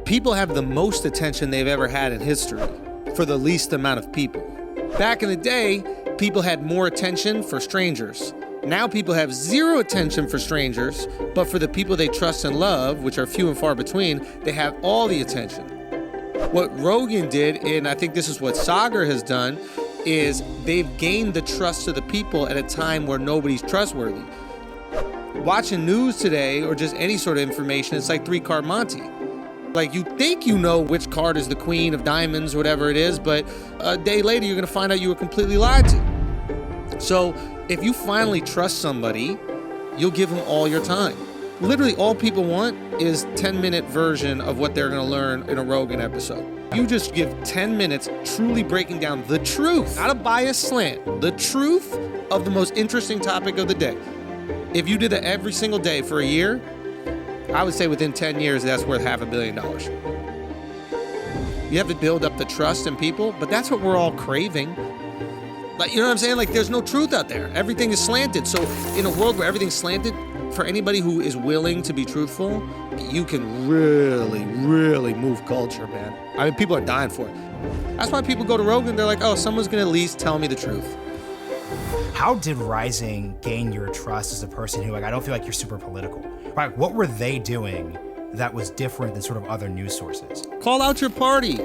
People have the most attention they've ever had in history for the least amount of people. Back in the day, people had more attention for strangers. Now people have zero attention for strangers, but for the people they trust and love, which are few and far between, they have all the attention. What Rogan did, and I think this is what Sagar has done, is they've gained the trust of the people at a time where nobody's trustworthy. Watching news today, or just any sort of information, it's like 3-card Monte. Like, you think you know which card is the queen of diamonds, whatever it is, but a day later you're gonna find out you were completely lied to. So if you finally trust somebody, you'll give them all your time. Literally all people want is 10-minute version of what they're gonna learn in a Rogan episode. You just give 10 minutes truly breaking down the truth, not a biased slant, the truth of the most interesting topic of the day. If you did that every single day for a year, I would say within 10 years, that's worth $500 million. You have to build up the trust in people, but that's what we're all craving. Like, you know what I'm saying? Like, there's no truth out there. Everything is slanted. So in a world where everything's slanted, for anybody who is willing to be truthful, you can really, really move culture, man. I mean, people are dying for it. That's why people go to Rogan. They're like, oh, someone's going to at least tell me the truth. How did Rising gain your trust as a person who, like, I don't feel like you're super political? Right? What were they doing that was different than sort of other news sources? Call out your party.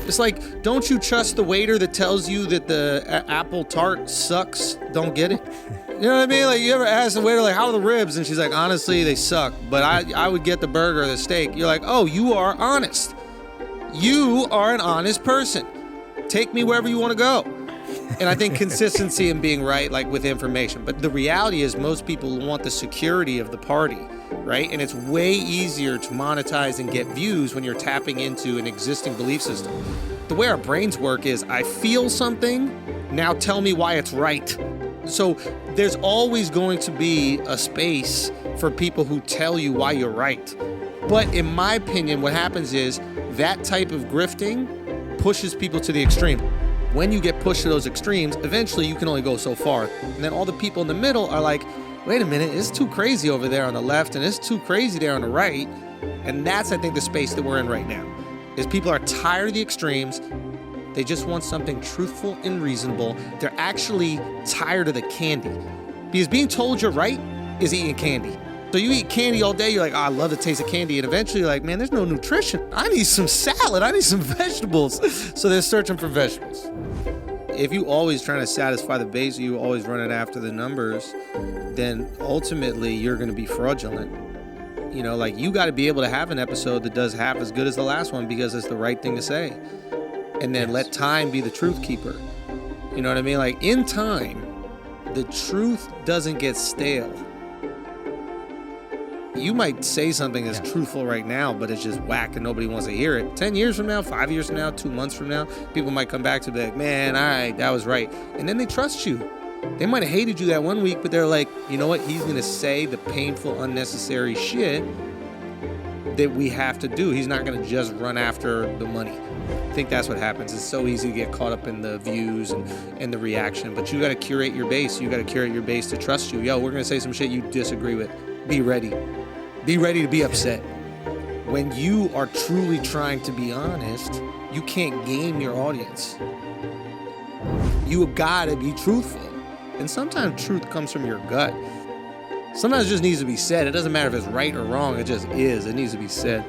It's like, don't you trust the waiter that tells you that the apple tart sucks? Don't get it? You know what I mean? Like, you ever ask the waiter, like, how are the ribs? And she's like, honestly, they suck, but I would get the burger or the steak. You're like, oh, you are honest. You are an honest person. Take me wherever you want to go. And I think consistency and being right, like with information. But the reality is most people want the security of the party, right? And it's way easier to monetize and get views when you're tapping into an existing belief system. The way our brains work is, I feel something, now tell me why it's right. So there's always going to be a space for people who tell you why you're right. But in my opinion, what happens is that type of grifting pushes people to the extreme. When you get pushed to those extremes, eventually you can only go so far. And then all the people in the middle are like, wait a minute, it's too crazy over there on the left and it's too crazy there on the right. And that's, I think, the space that we're in right now, is people are tired of the extremes. They just want something truthful and reasonable. They're actually tired of the candy. Because being told you're right is eating candy. So you eat candy all day, you're like, oh, I love the taste of candy. And eventually you're like, man, there's no nutrition. I need some salad. I need some vegetables. So they're searching for vegetables. If you always trying to satisfy the base, you always running after the numbers, then ultimately you're going to be fraudulent. You know, like, you got to be able to have an episode that does half as good as the last one because it's the right thing to say. And then let time be the truth keeper. You know what I mean? Like, in time, the truth doesn't get stale. You might say something that's truthful right now, but it's just whack and nobody wants to hear it. 10 years from now, 5 years from now, 2 months from now, people might come back to be like, man, all right, that was right. And then they trust you. They might have hated you that one week, but they're like, you know what? He's going to say the painful, unnecessary shit that we have to do. He's not going to just run after the money. I think that's what happens. It's so easy to get caught up in the views and the reaction, but you got to curate your base. You got to curate your base to trust you. Yo, we're going to say some shit you disagree with. Be ready. Be ready to be upset. When you are truly trying to be honest, you can't game your audience. You gotta be truthful. And sometimes truth comes from your gut. Sometimes it just needs to be said. It doesn't matter if it's right or wrong, it just is. It needs to be said.